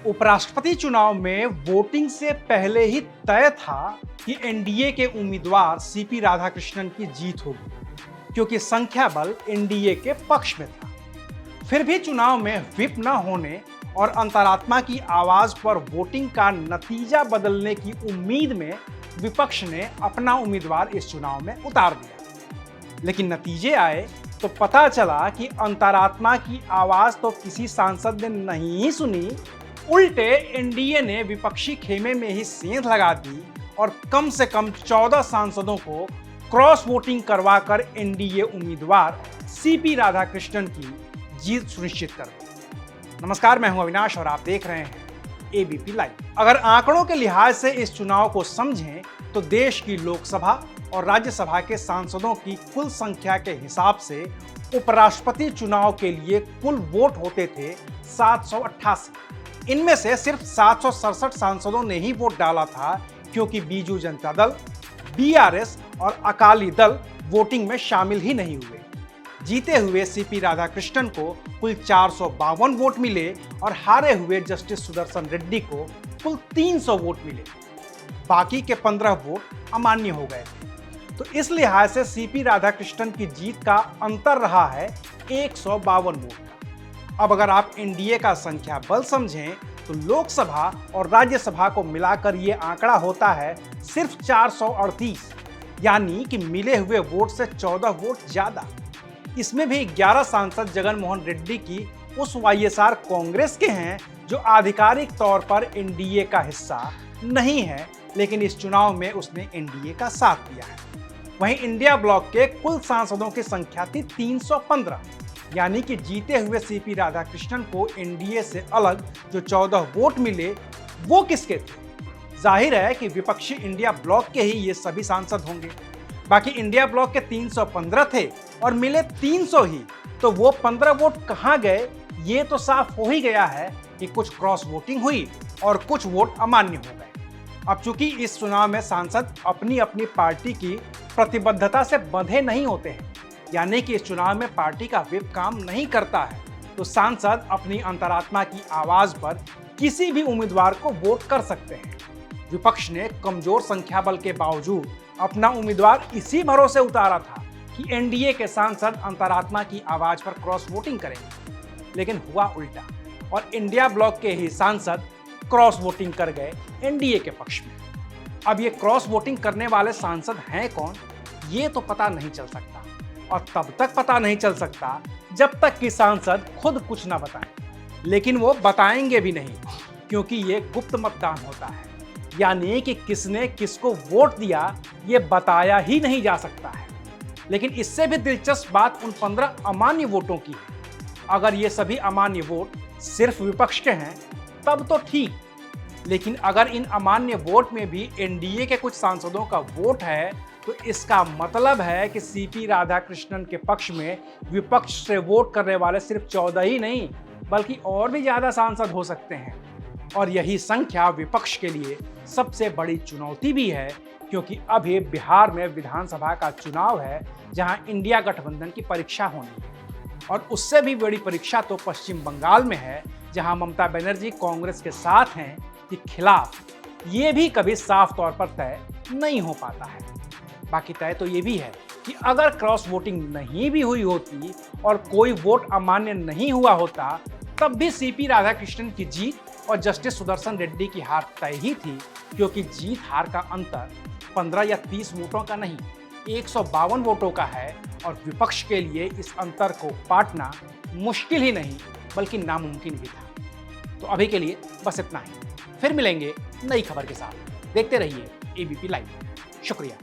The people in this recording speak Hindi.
उपराष्ट्रपति चुनाव में वोटिंग से पहले ही तय था कि एनडीए के उम्मीदवार सीपी राधाकृष्णन की जीत होगी, क्योंकि संख्या बल एनडीए के पक्ष में था। फिर भी चुनाव में व्हिप न होने और अंतरात्मा की आवाज पर वोटिंग का नतीजा बदलने की उम्मीद में विपक्ष ने अपना उम्मीदवार इस चुनाव में उतार दिया। लेकिन नतीजे आए तो पता चला कि अंतरात्मा की आवाज तो किसी सांसद ने नहीं सुनी, उल्टे एनडीए ने विपक्षी खेमे में ही सेंध लगा दी और कम से कम 14 सांसदों को क्रॉस वोटिंग करवाकर एनडीए उम्मीदवार सीपी राधाकृष्णन की जीत सुनिश्चित कर दी। नमस्कार, मैं हूं अविनाश और आप देख रहे हैं एबीपी लाइव। अगर आंकड़ों के लिहाज से इस चुनाव को समझें तो देश की लोकसभा और राज्यसभा के सांसदों की कुल संख्या के हिसाब से उपराष्ट्रपति चुनाव के लिए कुल वोट होते थे 788। इनमें से सिर्फ 767 सांसदों ने ही वोट डाला था, क्योंकि बीजू जनता दल, बीआरएस और अकाली दल वोटिंग में शामिल ही नहीं हुए। जीते हुए सीपी राधाकृष्णन को कुल 452 वोट मिले और हारे हुए जस्टिस सुदर्शन रेड्डी को कुल 300 वोट मिले। बाकी के 15 वोट अमान्य हो गए थे। तो इस लिहाज से सीपी राधाकृष्णन की जीत का अंतर रहा है 152 वोट का। अब अगर आप एनडीए का संख्या बल समझें तो लोकसभा और राज्यसभा को मिलाकर ये आंकड़ा होता है सिर्फ 438, यानी कि मिले हुए वोट से 14 वोट ज्यादा। इसमें भी 11 सांसद जगन मोहन रेड्डी की उस वाईएसआर कांग्रेस के हैं जो आधिकारिक तौर पर एनडीए का हिस्सा नहीं है, लेकिन इस चुनाव में उसने एनडीए का साथ दिया है। वहीं इंडिया ब्लॉक के कुल सांसदों की संख्या थी 315, यानी कि जीते हुए सीपी राधाकृष्णन को एनडीए से अलग जो 14 वोट मिले वो किसके थे? जाहिर है कि विपक्षी इंडिया ब्लॉक के ही ये सभी सांसद होंगे। बाकी इंडिया ब्लॉक के 315 थे और मिले 300 ही, तो वो 15 वोट कहां गए ये तो साफ हो ही गया है कि कुछ क्रॉस वोटिंग हुई और कुछ वोट अमान्य हो गए। अब चूंकि इस चुनाव में सांसद अपनी अपनी पार्टी की प्रतिबद्धता से बंधे नहीं होते हैं, यानी कि इस चुनाव में पार्टी का व्हिप काम नहीं करता है, तो सांसद अपनी अंतरात्मा की आवाज पर किसी भी उम्मीदवार को वोट कर सकते हैं। विपक्ष ने कमजोर संख्या बल के बावजूद अपना उम्मीदवार इसी भरोसे उतारा था कि एनडीए के सांसद अंतरात्मा की आवाज पर क्रॉस वोटिंग करेंगे, लेकिन हुआ उल्टा और इंडिया ब्लॉक के ही सांसद क्रॉस वोटिंग कर गए एनडीए के पक्ष में। अब ये क्रॉस वोटिंग करने वाले सांसद हैं कौन, ये तो पता नहीं चल सकता, और तब तक पता नहीं चल सकता जब तक कि सांसद खुद कुछ ना बताएं। लेकिन वो बताएंगे भी नहीं, क्योंकि ये गुप्त मतदान होता है, यानी कि किसने किसको वोट दिया ये बताया ही नहीं जा सकता है। लेकिन इससे भी दिलचस्प बात उन 15 अमान्य वोटों की है। अगर ये सभी अमान्य वोट सिर्फ विपक्ष के हैं तब तो ठीक, लेकिन अगर इन अमान्य वोट में भी एनडीए के कुछ सांसदों का वोट है तो इसका मतलब है कि सीपी राधाकृष्णन के पक्ष में विपक्ष से वोट करने वाले सिर्फ 14 ही नहीं बल्कि और भी ज्यादा सांसद हो सकते हैं। और यही संख्या विपक्ष के लिए सबसे बड़ी चुनौती भी है, क्योंकि अभी बिहार में विधानसभा का चुनाव है जहां इंडिया गठबंधन की परीक्षा होनी है, और उससे भी बड़ी परीक्षा तो पश्चिम बंगाल में है जहां ममता बनर्जी कांग्रेस के साथ हैं कि खिलाफ, ये भी कभी साफ तौर पर तय नहीं हो पाता है। बाकी तय तो ये भी है कि अगर क्रॉस वोटिंग नहीं भी हुई होती और कोई वोट अमान्य नहीं हुआ होता, तब भी सीपी राधाकृष्णन की जीत और जस्टिस सुदर्शन रेड्डी की हार तय ही थी, क्योंकि जीत हार का अंतर 15 या 30 वोटों का नहीं 152 वोटों का है, और विपक्ष के लिए इस अंतर को पाटना मुश्किल ही नहीं बल्कि नामुमकिन भी था। तो अभी के लिए बस इतना ही, फिर मिलेंगे नई खबर के साथ। देखते रहिए एबीपी लाइव। शुक्रिया।